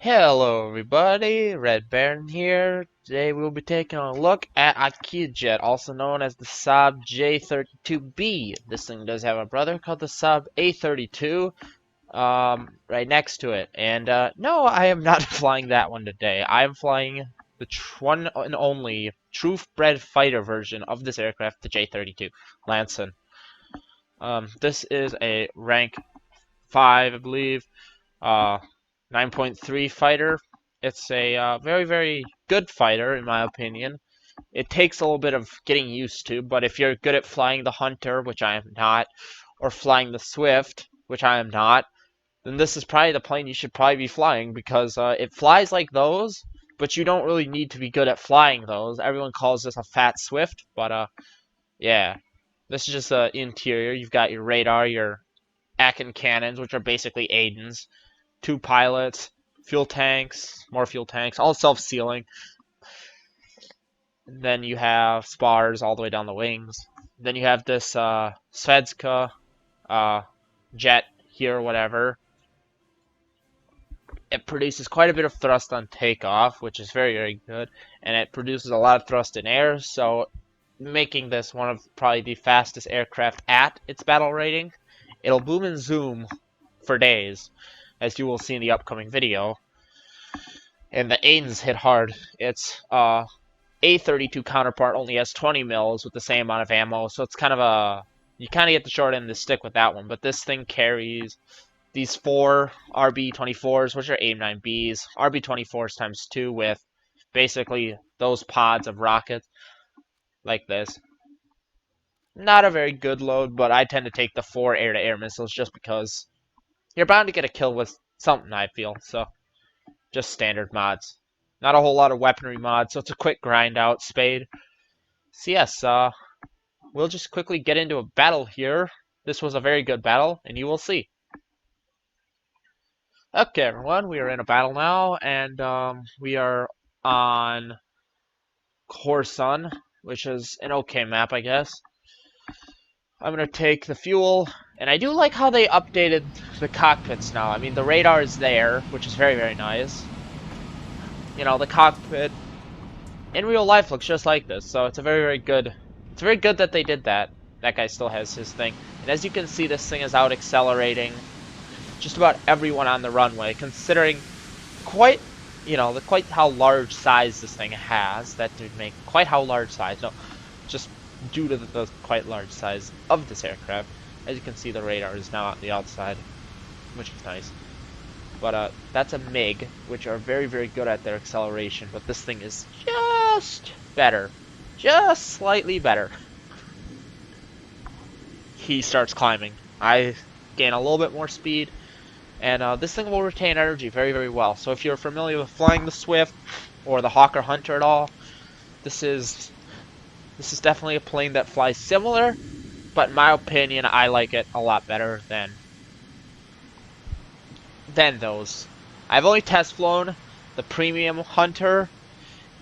Hello everybody, Red Baron here. Today we'll be taking a look at Ikea jet, also known as the Saab J32B. This thing does have a brother called the Saab A32 right next to it. And no, I am not flying that one today. I am flying the one and only truth-bred fighter version of this aircraft, the J32 Lanson. This is a rank 5, I believe. 9.3 fighter. It's a very, very good fighter, in my opinion. It takes a little bit of getting used to, but if you're good at flying the Hunter, which I am not, or flying the Swift, which I am not, then this is probably the plane you should probably be flying because it flies like those, but you don't really need to be good at flying those. Everyone calls this a fat Swift, but yeah. This is just the interior. You've got your radar, your Akin cannons, which are basically Aidens, two pilots, fuel tanks, more fuel tanks, all self-sealing. Then you have spars all the way down the wings. Then you have this Svedska jet here, or whatever. It produces quite a bit of thrust on takeoff, which is very, very good, and it produces a lot of thrust in air, so making this one of probably the fastest aircraft at its battle rating. It'll boom and zoom for days, as you will see in the upcoming video. And the Aidens hit hard. Its A32 counterpart only has 20 mils with the same amount of ammo, so it's kind of a... You kind of get the short end of the stick with that one, but this thing carries these 4 RB-24s, which are AIM-9Bs. RB-24s times 2 with basically those pods of rockets like this. Not a very good load, but I tend to take the 4 air-to-air missiles just because you're bound to get a kill with something, I feel, so... Just standard mods. Not a whole lot of weaponry mods, so it's a quick grind out spade. So yes, we'll just quickly get into a battle here. This was a very good battle, and you will see. Okay, everyone, we are in a battle now, and we are on Corson, which is an okay map, I guess. I'm going to take the fuel, and I do like how they updated the cockpits now. I mean, the radar is there, which is very, very nice. You know, the cockpit in real life looks just like this, so it's a very, very good... It's very good that they did that. That guy still has his thing. And as you can see, this thing is out accelerating just about everyone on the runway, considering quite, you know, quite how large size this thing has. That would make quite how large size. No, just due to the quite large size of this aircraft. As you can see, the radar is now on the outside, which is nice. But that's a MiG, which are very, very good at their acceleration. But this thing is just better. Just slightly better. He starts climbing. I gain a little bit more speed. And this thing will retain energy very, very well. So if you're familiar with flying the Swift or the Hawker Hunter at all, this is definitely a plane that flies similar. But in my opinion, I like it a lot better than those. I've only test flown the Premium Hunter,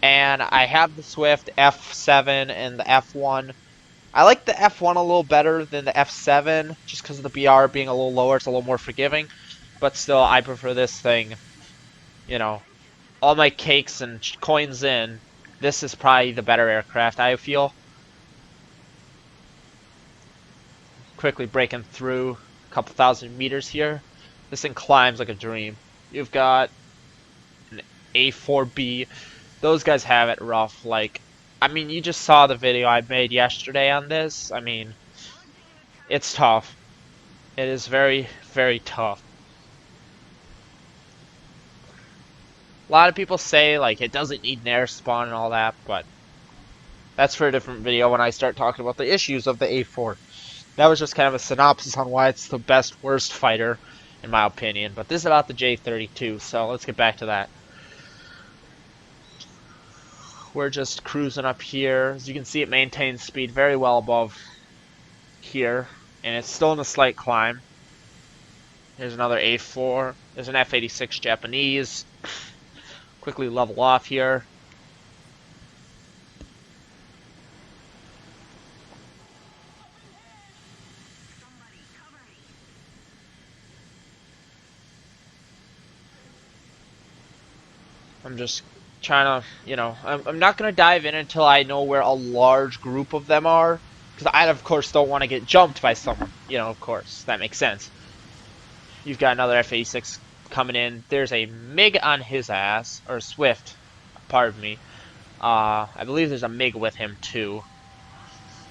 and I have the Swift F7 and the F1. I like the F1 a little better than the F7, just because of the BR being a little lower, it's a little more forgiving. But still, I prefer this thing. You know, all my cakes and coins in, this is probably the better aircraft, I feel. Quickly breaking through a couple thousand meters here. This thing climbs like a dream. You've got an A4B. Those guys have it rough. Like, I mean, you just saw the video I made yesterday on this. I mean, it's tough. It is very, very tough. A lot of people say, like, it doesn't need an air spawn and all that, but that's for a different video when I start talking about the issues of the A4. That was just kind of a synopsis on why it's the best, worst fighter, in my opinion. But this is about the J32, so let's get back to that. We're just cruising up here. As you can see, it maintains speed very well above here, and it's still in a slight climb. There's another A4. There's an F-86 Japanese. Quickly level off here. I'm just trying to, I'm not going to dive in until I know where a large group of them are. Because I, of course, don't want to get jumped by someone. Of course. That makes sense. You've got another F-86 coming in. There's a MiG on his ass. Or Swift. Pardon me. I believe there's a MiG with him, too.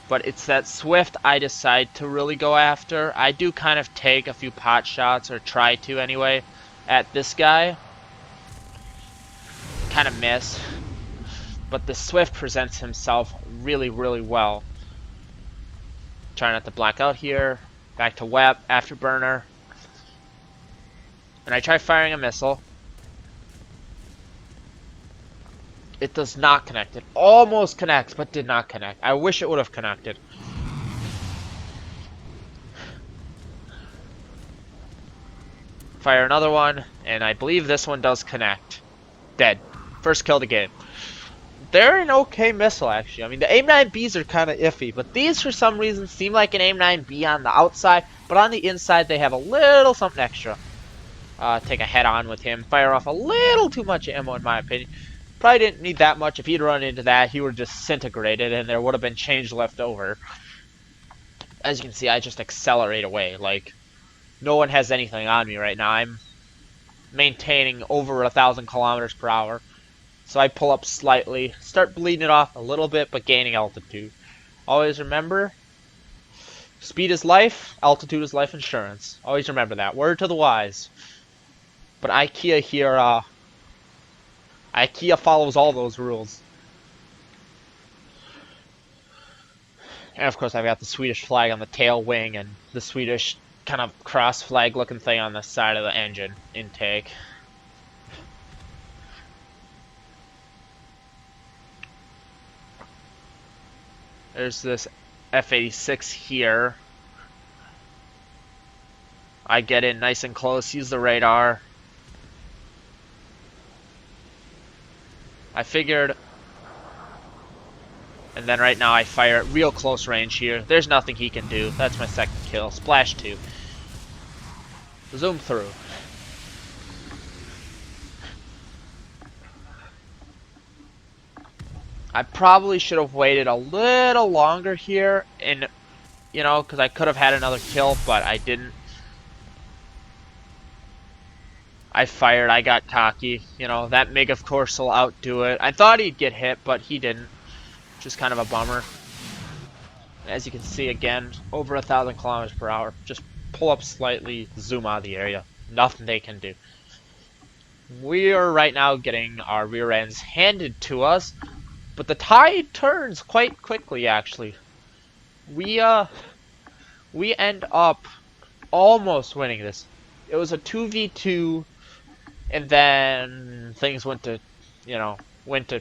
But it's that Swift I decide to really go after. I do kind of take a few pot shots, or try to anyway, at this guy. Kind of miss. But the Swift presents himself really, really well. Try not to black out here. Back to WEP, afterburner. And I try firing a missile. It does not connect. It almost connects, but did not connect. I wish it would have connected. Fire another one, and I believe this one does connect. Dead. First kill of the game. They're an okay missile, actually. I mean, the AIM-9Bs are kind of iffy, but these, for some reason, seem like an AIM-9B on the outside, but on the inside, they have a little something extra. Take a head-on with him. Fire off a little too much ammo, in my opinion. Probably didn't need that much. If he'd run into that, he would have disintegrated, and there would have been change left over. As you can see, I just accelerate away. Like, no one has anything on me right now. I'm maintaining over 1,000 kilometers per hour. So I pull up slightly, start bleeding it off a little bit, but gaining altitude. Always remember, speed is life, altitude is life insurance. Always remember that. Word to the wise. But Ikea here, Ikea follows all those rules. And of course I've got the Swedish flag on the tail wing and the Swedish kind of cross flag looking thing on the side of the engine intake. There's this F-86 here. I get in nice and close, use the radar. I figured, and then right now I fire at real close range here. There's nothing he can do. That's my second kill. Splash 2. Zoom through. I probably should have waited a little longer here, and because I could have had another kill, but I didn't. I fired, I got cocky. That MiG of course will outdo it. I thought he'd get hit, but he didn't. Just kind of a bummer. As you can see again, over 1,000 kilometers per hour. Just pull up slightly, zoom out of the area. Nothing they can do. We are right now getting our rear ends handed to us. But the tide turns quite quickly, actually. We end up almost winning this. It was a 2v2, and then things went to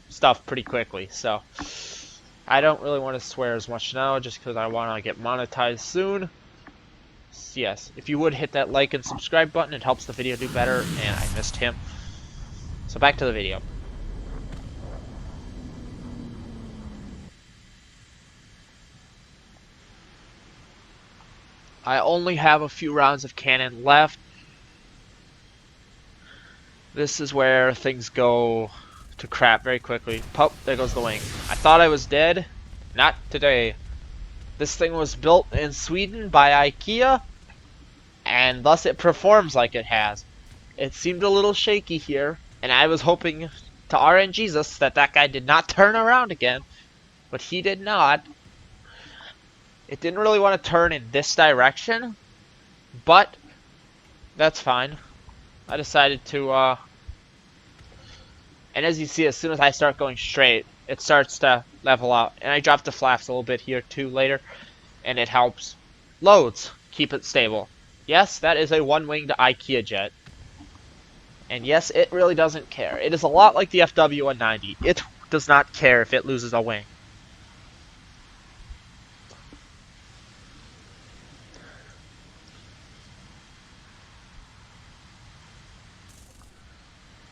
stuff pretty quickly. So I don't really want to swear as much now, just because I want to get monetized soon. So yes, if you would hit that like and subscribe button, it helps the video do better, and I missed him. So back to the video. I only have a few rounds of cannon left. This is where things go to crap very quickly. Pop, there goes the wing. I thought I was dead. Not today. This thing was built in Sweden by Ikea, and thus it performs like it has. It seemed a little shaky here, and I was hoping to RNGesus that guy did not turn around again, but he did not. It didn't really want to turn in this direction, but that's fine. I decided to, and as you see, as soon as I start going straight, it starts to level out. And I dropped the flaps a little bit here too later, and it helps. Loads. Keep it stable. Yes, that is a one-winged Ikea jet. And yes, it really doesn't care. It is a lot like the FW-190. It does not care if it loses a wing.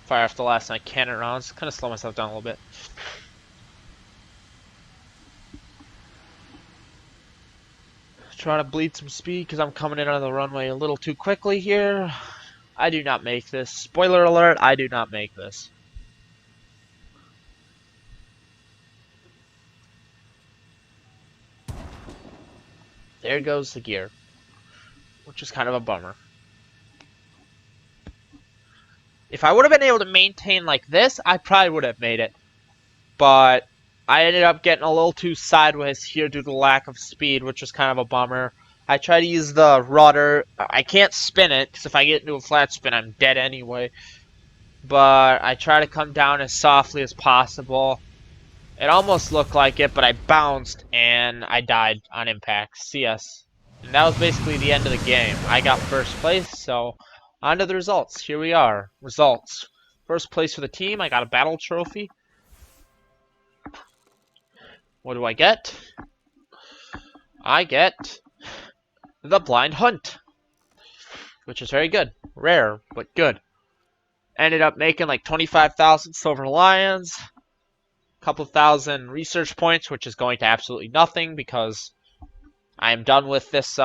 Fire off the last night cannon rounds. Kind of slow myself down a little bit. Trying to bleed some speed because I'm coming in on the runway a little too quickly here. I do not make this. Spoiler alert, I do not make this. There goes the gear, which is kind of a bummer. If I would have been able to maintain like this, I probably would have made it. But I ended up getting a little too sideways here due to lack of speed, which was kind of a bummer. I try to use the rudder. I can't spin it, because if I get into a flat spin, I'm dead anyway. But I try to come down as softly as possible. It almost looked like it, but I bounced, and I died on impact. CS. And that was basically the end of the game. I got first place, so on to the results. Here we are. Results. First place for the team, I got a battle trophy. What do I get? I get the blind hunt, which is very good. Rare, but good. Ended up making like 25,000 silver lions, a couple thousand research points, which is going to absolutely nothing because I am done with this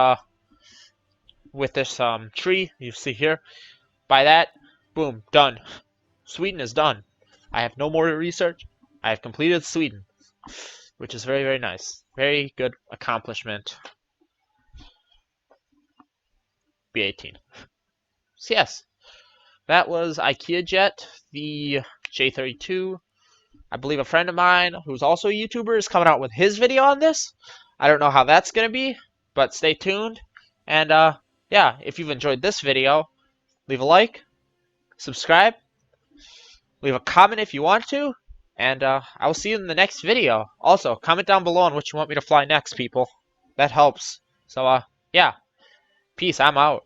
tree you see here. By that, boom, done. Sweden is done. I have no more research. I have completed Sweden, which is very, very nice. Very good accomplishment. B18. So yes, that was Ikea Jet, the J32. I believe a friend of mine, who's also a YouTuber, is coming out with his video on this. I don't know how that's going to be, but stay tuned. And yeah, if you've enjoyed this video, leave a like, subscribe, leave a comment if you want to, and I will see you in the next video. Also, comment down below on what you want me to fly next, people. That helps. So yeah, peace, I'm out.